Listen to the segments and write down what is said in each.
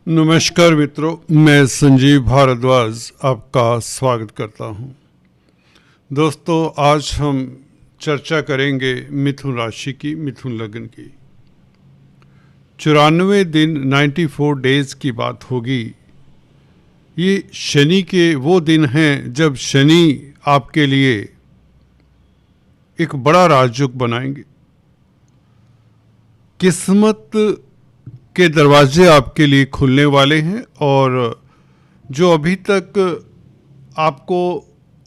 नमस्कार मित्रों, मैं संजीव भारद्वाज आपका स्वागत करता हूं। दोस्तों, आज हम चर्चा करेंगे मिथुन राशि की, मिथुन लग्न की। 94 दिन 94 डेज की बात होगी। ये शनि के वो दिन हैं जब शनि आपके लिए एक बड़ा राजयोग बनाएंगे। किस्मत के दरवाजे आपके लिए खुलने वाले हैं और जो अभी तक आपको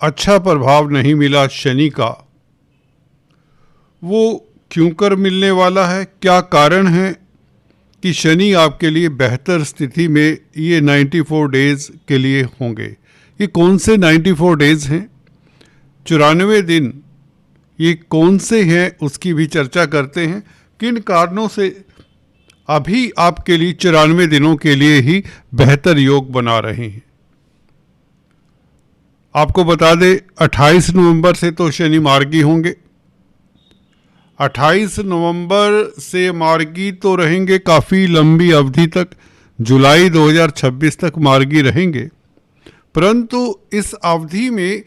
अच्छा प्रभाव नहीं मिला शनि का, वो क्यों कर मिलने वाला है, क्या कारण है कि शनि आपके लिए बेहतर स्थिति में ये 94 डेज के लिए होंगे। ये कौन से 94 डेज हैं, 94 दिन ये कौन से हैं, उसकी भी चर्चा करते हैं। किन कारणों से अभी आपके लिए 94 दिनों के लिए ही बेहतर योग बना रहे हैं। आपको बता दें, 28 नवंबर से तो शनि मार्गी होंगे। 28 नवंबर से मार्गी तो रहेंगे काफ़ी लंबी अवधि तक, जुलाई 2026 तक मार्गी रहेंगे, परंतु इस अवधि में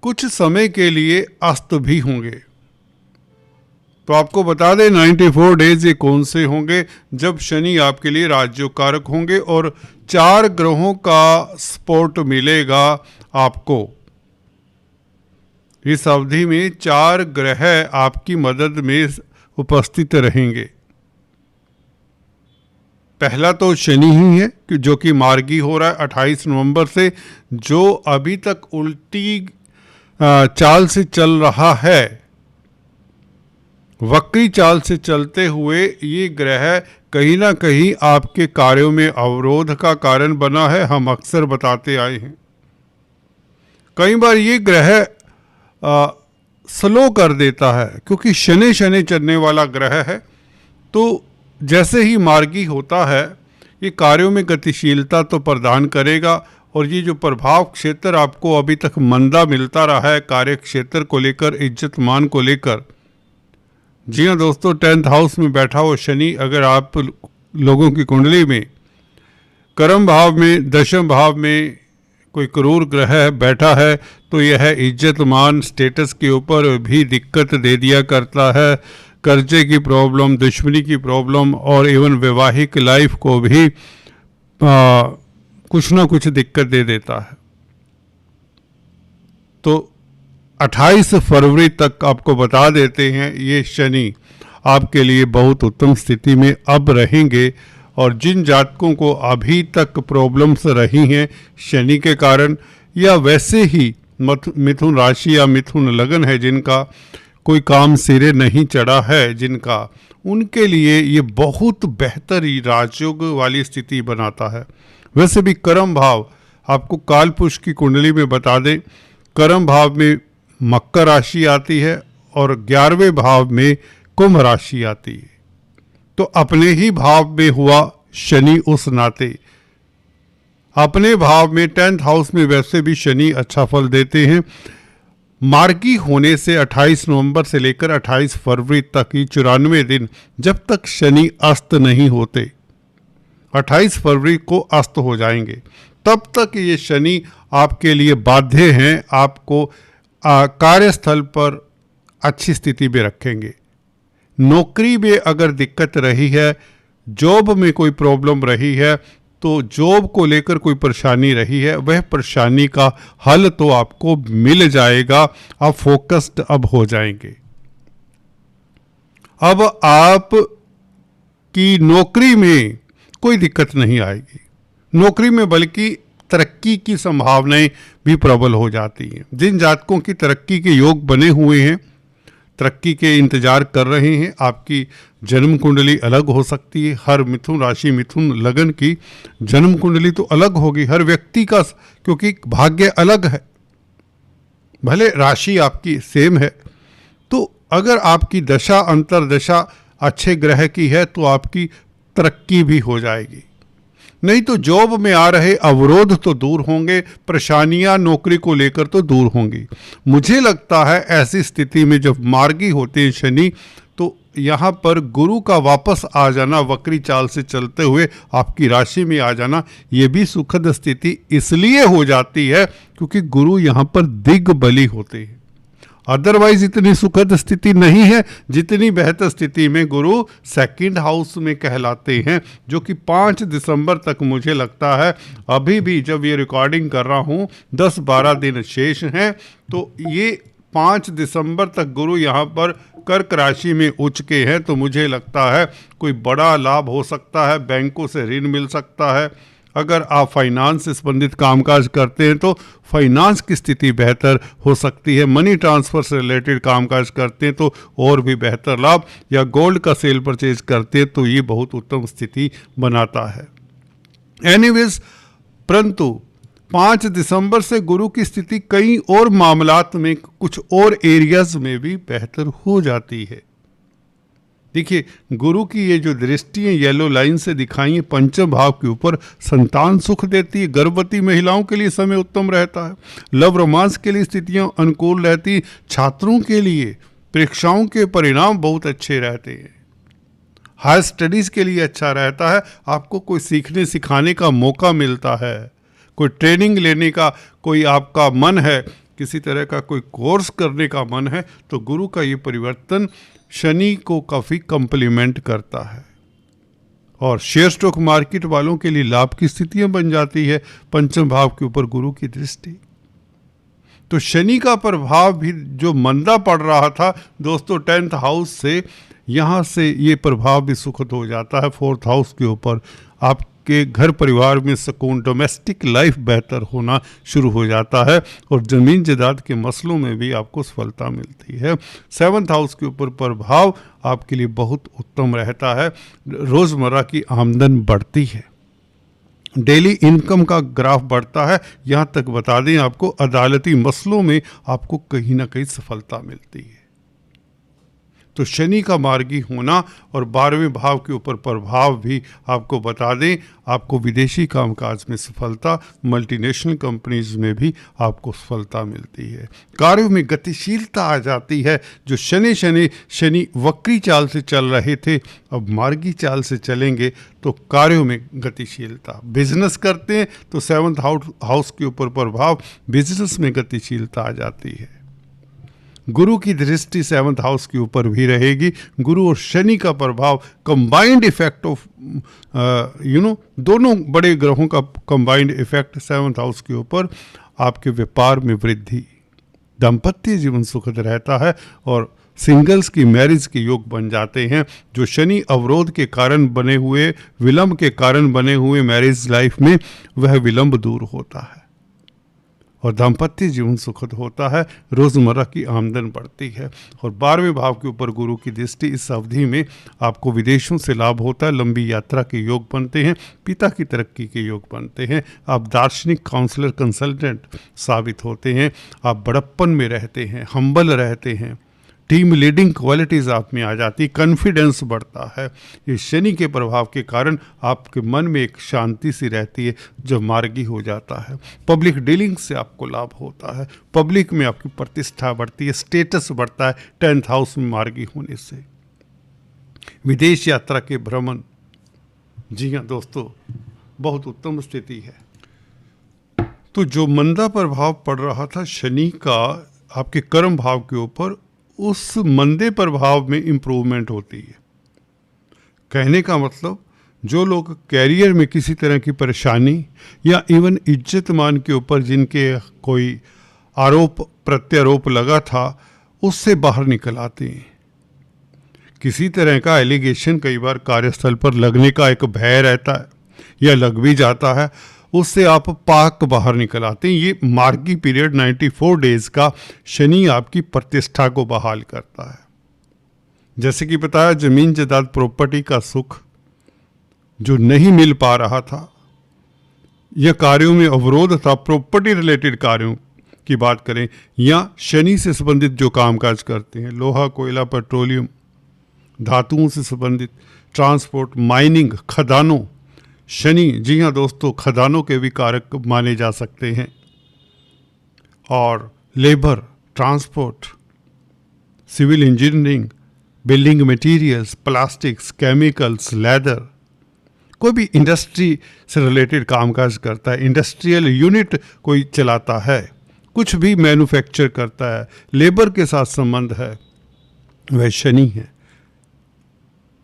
कुछ समय के लिए अस्त भी होंगे। तो आपको बता दें 94 डेज ये कौन से होंगे जब शनि आपके लिए राजयोग कारक होंगे और 4 ग्रहों का सपोर्ट मिलेगा आपको। इस अवधि में 4 ग्रह आपकी मदद में उपस्थित रहेंगे। पहला तो शनि ही है कि जो कि मार्गी हो रहा है 28 नवंबर से, जो अभी तक उल्टी चाल से चल रहा है, वक्री चाल से चलते हुए ये ग्रह कहीं ना कहीं आपके कार्यों में अवरोध का कारण बना है। हम अक्सर बताते आए हैं। कई बार ये ग्रह स्लो कर देता है क्योंकि शनि चलने वाला ग्रह है। तो जैसे ही मार्गी होता है ये कार्यों में गतिशीलता तो प्रदान करेगा और ये जो प्रभाव क्षेत्र आपको अभी तक मंदा मिलता रहा है कार्य क्षेत्र को लेकर, इज्जत मान को लेकर, जी हाँ दोस्तों, 10th हाउस में बैठा हो शनि अगर आप लोगों की कुंडली में कर्म भाव में, दशम भाव में कोई क्रूर ग्रह बैठा है तो यह इज्जत मान स्टेटस के ऊपर भी दिक्कत दे दिया करता है। कर्जे की प्रॉब्लम, दुश्मनी की प्रॉब्लम और इवन वैवाहिक लाइफ को भी कुछ ना कुछ दिक्कत दे देता है। तो 28 फरवरी तक आपको बता देते हैं ये शनि आपके लिए बहुत उत्तम स्थिति में अब रहेंगे। और जिन जातकों को अभी तक प्रॉब्लम्स रही हैं शनि के कारण, या वैसे ही मिथुन राशि या मिथुन लगन है जिनका कोई काम सिरे नहीं चढ़ा है जिनका, उनके लिए ये बहुत बेहतर राजयोग वाली स्थिति बनाता है। वैसे भी कर्म भाव आपको कालपुरुष की कुंडली में बता दें, कर्म भाव में मकर राशि आती है और 11वें भाव में कुंभ राशि आती है। तो अपने ही भाव में हुआ शनि, उस नाते अपने भाव में 10th हाउस में वैसे भी शनि अच्छा फल देते हैं। मार्गी होने से 28 नवंबर से लेकर 28 फरवरी तक ही 94 दिन, जब तक शनि अस्त नहीं होते, 28 फरवरी को अस्त हो जाएंगे, तब तक ये शनि आपके लिए बाध्य हैं, आपको कार्यस्थल पर अच्छी स्थिति में रखेंगे। नौकरी में अगर दिक्कत रही है, जॉब में कोई प्रॉब्लम रही है, तो जॉब को लेकर कोई परेशानी रही है, वह परेशानी का हल तो आपको मिल जाएगा। आप फोकस्ड अब हो जाएंगे। अब आप की नौकरी में कोई दिक्कत नहीं आएगी। नौकरी में बल्कि तरक्की की संभावनाएं भी प्रबल हो जाती हैं। जिन जातकों की तरक्की के योग बने हुए हैं, तरक्की के इंतजार कर रहे हैं, आपकी जन्म कुंडली अलग हो सकती है। हर मिथुन राशि, मिथुन लगन की जन्म कुंडली तो अलग होगी हर व्यक्ति का, क्योंकि भाग्य अलग है। भले राशि आपकी सेम है, तो अगर आपकी दशा अंतरदशा अच्छे ग्रह की है तो आपकी तरक्की भी हो जाएगी। नहीं तो जॉब में आ रहे अवरोध तो दूर होंगे, परेशानियां नौकरी को लेकर तो दूर होंगी। मुझे लगता है ऐसी स्थिति में जब मार्गी होते हैं शनि, तो यहाँ पर गुरु का वापस आ जाना, वक्री चाल से चलते हुए आपकी राशि में आ जाना, ये भी सुखद स्थिति इसलिए हो जाती है क्योंकि गुरु यहाँ पर दिग्बली होते हैं। अदरवाइज इतनी सुखद स्थिति नहीं है जितनी बेहतर स्थिति में गुरु सेकंड हाउस में कहलाते हैं, जो कि 5 दिसंबर तक मुझे लगता है, अभी भी जब ये रिकॉर्डिंग कर रहा हूँ 10-12 दिन शेष हैं, तो ये 5 दिसंबर तक गुरु यहाँ पर कर्क राशि में उच्च के हैं। तो मुझे लगता है कोई बड़ा लाभ हो सकता है, बैंकों से ऋण मिल सकता है। अगर आप फाइनेंस से संबंधित कामकाज करते हैं तो फाइनेंस की स्थिति बेहतर हो सकती है। मनी ट्रांसफ़र से रिलेटेड कामकाज करते हैं तो और भी बेहतर लाभ, या गोल्ड का सेल परचेज करते हैं तो ये बहुत उत्तम स्थिति बनाता है। एनीवेज, परंतु 5 दिसंबर से गुरु की स्थिति कई और मामलात में, कुछ और एरियाज में भी बेहतर हो जाती है। देखिए, गुरु की ये जो दृष्टि है येलो लाइन से दिखाई है, पंचम भाव के ऊपर संतान सुख देती है। गर्भवती महिलाओं के लिए समय उत्तम रहता है। लव रोमांस के लिए स्थितियां अनुकूल रहती। छात्रों के लिए परीक्षाओं के परिणाम बहुत अच्छे रहते हैं। हायर स्टडीज के लिए अच्छा रहता है। आपको कोई सीखने सिखाने का मौका मिलता है, कोई ट्रेनिंग लेने का कोई आपका मन है, किसी तरह का कोई कोर्स करने का मन है, तो गुरु का ये परिवर्तन शनि को काफ़ी कम्प्लीमेंट करता है। और शेयर स्टॉक मार्केट वालों के लिए लाभ की स्थितियां बन जाती है पंचम भाव के ऊपर गुरु की दृष्टि। तो शनि का प्रभाव भी जो मंदा पड़ रहा था दोस्तों 10th हाउस से, यहाँ से ये प्रभाव भी सुखद हो जाता है 4th हाउस के ऊपर। आपके घर परिवार में सुकून, डोमेस्टिक लाइफ बेहतर होना शुरू हो जाता है और ज़मीन जायदाद के मसलों में भी आपको सफलता मिलती है। 7th हाउस के ऊपर प्रभाव आपके लिए बहुत उत्तम रहता है। रोज़मर्रा की आमदन बढ़ती है, डेली इनकम का ग्राफ बढ़ता है। यहाँ तक बता दें आपको, अदालती मसलों में आपको कहीं ना कहीं सफलता मिलती है। तो शनि का मार्गी होना और 12वें भाव के ऊपर प्रभाव भी आपको बता दें, आपको विदेशी कामकाज में सफलता, मल्टीनेशनल कंपनीज में भी आपको सफलता मिलती है। कार्यों में गतिशीलता आ जाती है। जो शनि वक्री चाल से चल रहे थे, अब मार्गी चाल से चलेंगे तो कार्यों में गतिशीलता। बिजनेस करते हैं तो 7th हाउस के ऊपर प्रभाव, बिजनेस में गतिशीलता आ जाती है। गुरु की दृष्टि 7th हाउस के ऊपर भी रहेगी। गुरु और शनि का प्रभाव, कंबाइंड इफेक्ट ऑफ दोनों बड़े ग्रहों का कंबाइंड इफेक्ट 7th हाउस के ऊपर आपके व्यापार में वृद्धि, दाम्पत्य जीवन सुखद रहता है और सिंगल्स की मैरिज के योग बन जाते हैं। जो शनि अवरोध के कारण बने हुए, विलंब के कारण बने हुए मैरिज लाइफ में, वह विलंब दूर होता है और दाम्पत्य जीवन सुखद होता है। रोज़मर्रा की आमदन बढ़ती है और 12वें भाव के ऊपर गुरु की दृष्टि, इस अवधि में आपको विदेशों से लाभ होता है। लंबी यात्रा के योग बनते हैं, पिता की तरक्की के योग बनते हैं। आप दार्शनिक काउंसलर, कंसल्टेंट साबित होते हैं। आप बड़प्पन में रहते हैं, हम्बल रहते हैं, टीम लीडिंग क्वालिटीज़ आप में आ जाती, कॉन्फिडेंस बढ़ता है। ये शनि के प्रभाव के कारण आपके मन में एक शांति सी रहती है जो मार्गी हो जाता है। पब्लिक डीलिंग से आपको लाभ होता है, पब्लिक में आपकी प्रतिष्ठा बढ़ती है, स्टेटस बढ़ता है 10th हाउस में मार्गी होने से। विदेश यात्रा के भ्रमण, जी हाँ दोस्तों, बहुत उत्तम स्थिति है। तो जो मंदा प्रभाव पड़ रहा था शनि का आपके कर्म भाव के ऊपर, उस मंदे प्रभाव में इम्प्रूवमेंट होती है। कहने का मतलब, जो लोग कैरियर में किसी तरह की परेशानी या इवन इज्जत मान के ऊपर जिनके कोई आरोप प्रत्यारोप लगा था, उससे बाहर निकल आते हैं। किसी तरह का एलिगेशन कई बार कार्यस्थल पर लगने का एक भय रहता है या लग भी जाता है, उससे आप पाक बाहर निकल आते हैं। ये मार्गी पीरियड 94 डेज का शनि आपकी प्रतिष्ठा को बहाल करता है। जैसे कि बताया, जमीन जायदाद प्रॉपर्टी का सुख जो नहीं मिल पा रहा था या कार्यों में अवरोध था, प्रॉपर्टी रिलेटेड कार्यों की बात करें या शनि से संबंधित जो कामकाज करते हैं, लोहा, कोयला, पेट्रोलियम, धातुओं से संबंधित, ट्रांसपोर्ट, माइनिंग, खदानों, शनि, जी हाँ दोस्तों, खदानों के भी कारक माने जा सकते हैं। और labour, transport, civil engineering, building materials, plastics, chemicals, leather, कोई भी इंडस्ट्री से रिलेटेड कामकाज करता है, इंडस्ट्रियल यूनिट कोई चलाता है, कुछ भी मैन्युफैक्चर करता है, लेबर के साथ संबंध है, वह शनि है।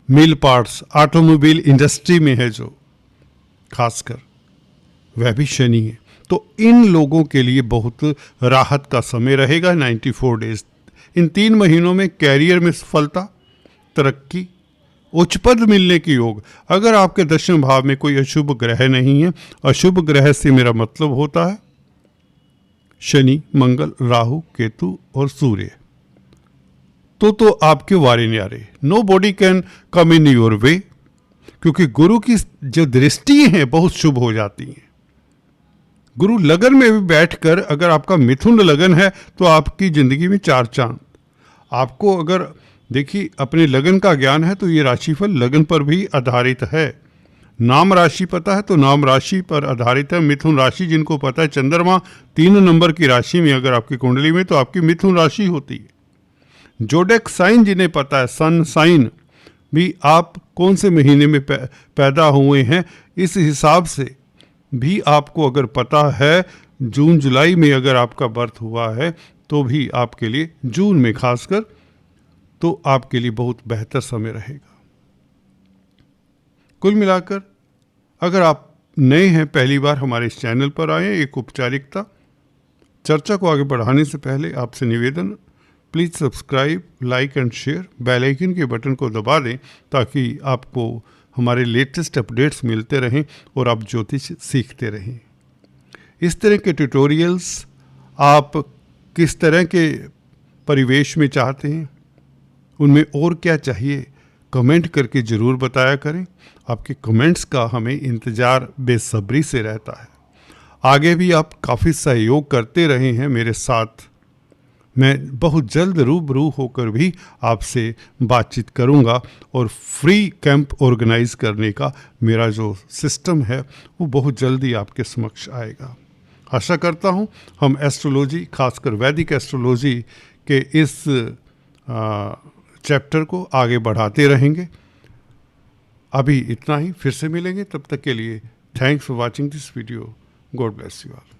मिल पार्ट्स, ऑटोमोबाइल इंडस्ट्री में है जो खासकर, वह भी शनि है। तो इन लोगों के लिए बहुत राहत का समय रहेगा 94 डेज। इन 3 महीनों में कैरियर में सफलता, तरक्की, उच्च पद मिलने की योग। अगर आपके दशम भाव में कोई अशुभ ग्रह नहीं है, अशुभ ग्रह से मेरा मतलब होता है शनि, मंगल, राहु, केतु और सूर्य, तो आपके वारे न्यारे, nobody can come in your way, क्योंकि गुरु की जो दृष्टि है बहुत शुभ हो जाती है। गुरु लगन में भी बैठकर, अगर आपका मिथुन लगन है तो आपकी जिंदगी में 4 चांद। आपको अगर देखिए अपने लगन का ज्ञान है तो ये राशिफल लगन पर भी आधारित है। नाम राशि पता है तो नाम राशि पर आधारित है। मिथुन राशि जिनको पता है, चंद्रमा 3 नंबर की राशि में अगर आपकी कुंडली में तो आपकी मिथुन राशि होती है। जोडेक साइन जिन्हें पता है, सन साइन भी आप कौन से महीने में पैदा हुए हैं, इस हिसाब से भी आपको अगर पता है, जून जुलाई में अगर आपका बर्थ हुआ है तो भी आपके लिए जून में खासकर तो आपके लिए बहुत बेहतर समय रहेगा। कुल मिलाकर अगर आप नए हैं, पहली बार हमारे इस चैनल पर आए, एक औपचारिकता, चर्चा को आगे बढ़ाने से पहले आपसे निवेदन, please subscribe, like and share, bell icon के बटन को दबा दें ताकि आपको हमारे लेटेस्ट अपडेट्स मिलते रहें और आप ज्योतिष सीखते रहें। इस तरह के ट्यूटोरियल्स आप किस तरह के परिवेश में चाहते हैं, उनमें और क्या चाहिए, कमेंट करके ज़रूर बताया करें। आपके कमेंट्स का हमें इंतज़ार बेसब्री से रहता है। आगे भी आप काफ़ी सहयोग करते रहे हैं मेरे साथ। मैं बहुत जल्द रूबरू होकर भी आपसे बातचीत करूंगा और फ्री कैंप ऑर्गेनाइज करने का मेरा जो सिस्टम है वो बहुत जल्दी आपके समक्ष आएगा। आशा करता हूं हम एस्ट्रोलॉजी, खासकर वैदिक एस्ट्रोलॉजी के इस चैप्टर को आगे बढ़ाते रहेंगे। अभी इतना ही, फिर से मिलेंगे, तब तक के लिए thanks for watching this video. God bless you all.